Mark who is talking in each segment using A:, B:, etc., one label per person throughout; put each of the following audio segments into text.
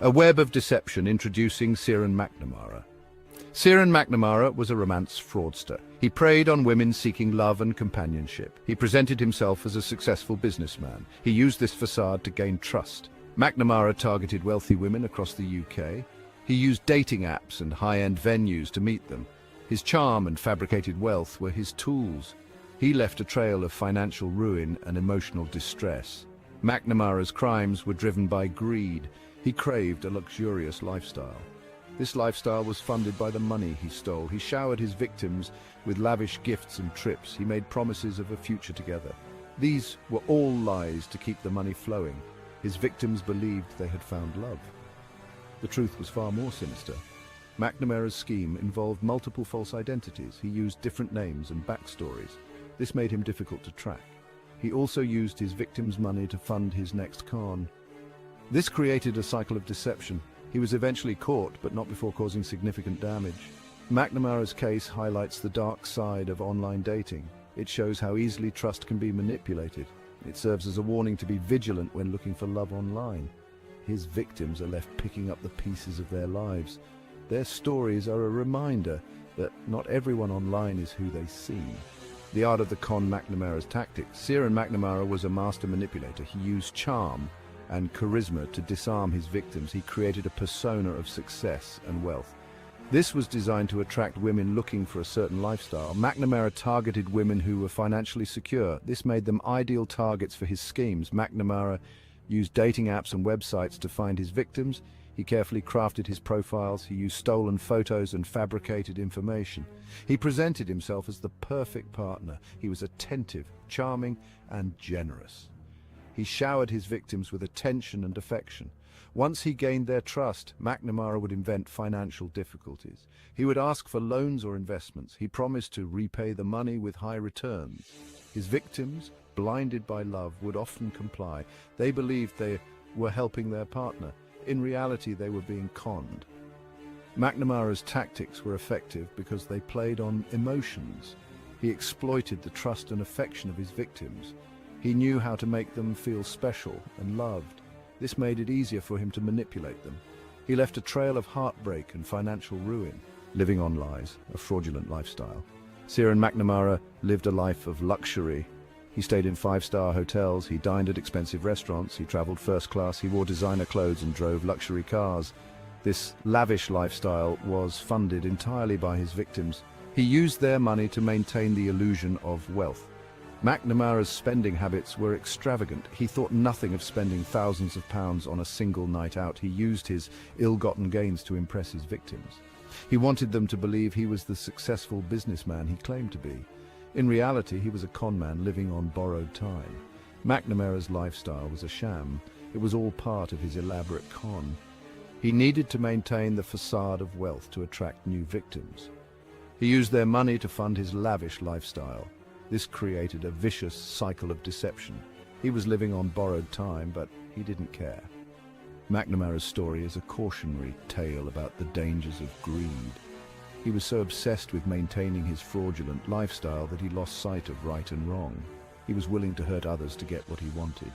A: A web of deception introducing Ciaran McNamara. Ciaran McNamara was a romance fraudster. He preyed on women seeking love and companionship. He presented himself as a successful businessman. He used this facade to gain trust. McNamara targeted wealthy women across the UK. He used dating apps and high-end venues to meet them. His charm and fabricated wealth were his tools. He left a trail of financial ruin and emotional distress. McNamara's crimes were driven by greed. He craved a luxurious lifestyle. This lifestyle was funded by the money he stole. He showered his victims with lavish gifts and trips. He made promises of a future together. These were all lies to keep the money flowing. His victims believed they had found love. The truth was far more sinister. McNamara's scheme involved multiple false identities. He used different names and backstories. This made him difficult to track. He also used his victims' money to fund his next con. This created a cycle of deception. He was eventually caught, but not before causing significant damage. McNamara's case highlights the dark side of online dating. It shows how easily trust can be manipulated. It serves as a warning to be vigilant when looking for love online. His victims are left picking up the pieces of their lives. Their stories are a reminder that not everyone online is who they seem. The art of the con: McNamara's tactics. Ciaran McNamara was a master manipulator. He used charm and charisma to disarm his victims. He created a persona of success and wealth. This was designed to attract women looking for a certain lifestyle. McNamara targeted women who were financially secure. This made them ideal targets for his schemes. McNamara used dating apps and websites to find his victims. He carefully crafted his profiles. He used stolen photos and fabricated information. He presented himself as the perfect partner. He was attentive, charming, and generous. He showered his victims with attention and affection. Once he gained their trust, McNamara would invent financial difficulties. He would ask for loans or investments. He promised to repay the money with high returns. His victims, blinded by love, would often comply. They believed they were helping their partner. In reality, they were being conned. McNamara's tactics were effective because they played on emotions. He exploited the trust and affection of his victims. He knew how to make them feel special and loved. This made it easier for him to manipulate them. He left a trail of heartbreak and financial ruin, living on lies, a fraudulent lifestyle. Ciaran McNamara lived a life of luxury. He stayed in five-star hotels, he dined at expensive restaurants, he traveled first class, he wore designer clothes and drove luxury cars. This lavish lifestyle was funded entirely by his victims. He used their money to maintain the illusion of wealth. McNamara's spending habits were extravagant. He thought nothing of spending thousands of pounds on a single night out. He used his ill-gotten gains to impress his victims. He wanted them to believe he was the successful businessman he claimed to be. In reality, he was a con man living on borrowed time. McNamara's lifestyle was a sham. It was all part of his elaborate con. He needed to maintain the facade of wealth to attract new victims. He used their money to fund his lavish lifestyle. This created a vicious cycle of deception. He was living on borrowed time, but he didn't care. McNamara's story is a cautionary tale about the dangers of greed. He was so obsessed with maintaining his fraudulent lifestyle that he lost sight of right and wrong. He was willing to hurt others to get what he wanted.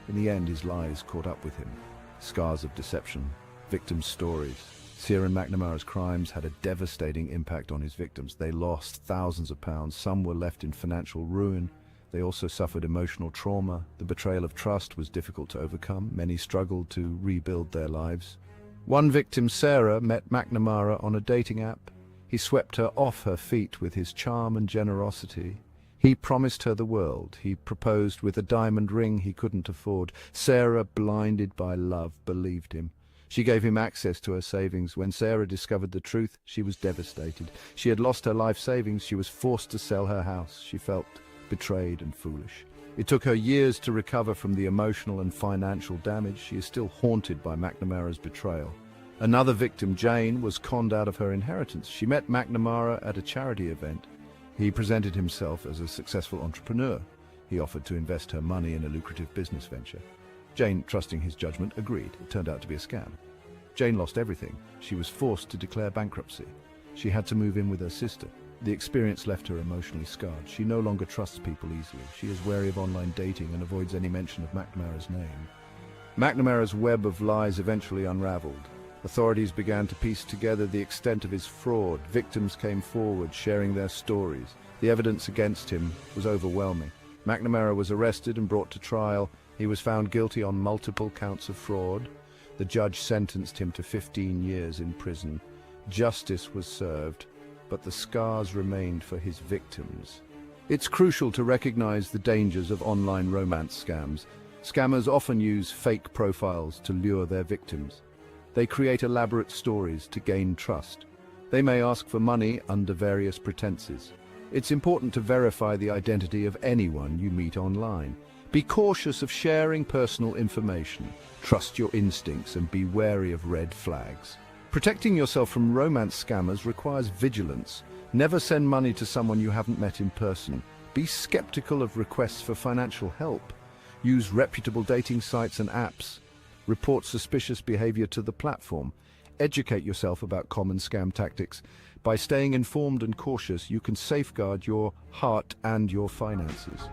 A: In the end, his lies caught up with him. Scars of deception, victims' stories. Ciaran McNamara's crimes had a devastating impact on his victims. They lost thousands of pounds. Some were left in financial ruin. They also suffered emotional trauma. The betrayal of trust was difficult to overcome. Many struggled to rebuild their lives. One victim, Sarah, met McNamara on a dating app. He swept her off her feet with his charm and generosity. He promised her the world. He proposed with a diamond ring he couldn't afford. Sarah, blinded by love, believed him. She gave him access to her savings. When Sarah discovered the truth, she was devastated. She had lost her life savings. She was forced to sell her house. She felt betrayed and foolish. It took her years to recover from the emotional and financial damage. She is still haunted by McNamara's betrayal. Another victim, Jane, was conned out of her inheritance. She met McNamara at a charity event. He presented himself as a successful entrepreneur. He offered to invest her money in a lucrative business venture. Jane, trusting his judgment, agreed. It turned out to be a scam. Jane lost everything. She was forced to declare bankruptcy. She had to move in with her sister. The experience left her emotionally scarred. She no longer trusts people easily. She is wary of online dating and avoids any mention of McNamara's name. McNamara's web of lies eventually unraveled. Authorities began to piece together the extent of his fraud. Victims came forward, sharing their stories. The evidence against him was overwhelming. McNamara was arrested and brought to trial. He was found guilty on multiple counts of fraud. The judge sentenced him to 15 years in prison. Justice was served, but the scars remained for his victims. It's crucial to recognize the dangers of online romance scams. Scammers often use fake profiles to lure their victims. They create elaborate stories to gain trust. They may ask for money under various pretenses. It's important to verify the identity of anyone you meet online. Be cautious of sharing personal information. Trust your instincts and be wary of red flags. Protecting yourself from romance scammers requires vigilance. Never send money to someone you haven't met in person. Be skeptical of requests for financial help. Use reputable dating sites and apps. Report suspicious behavior to the platform. Educate yourself about common scam tactics. By staying informed and cautious, you can safeguard your heart and your finances.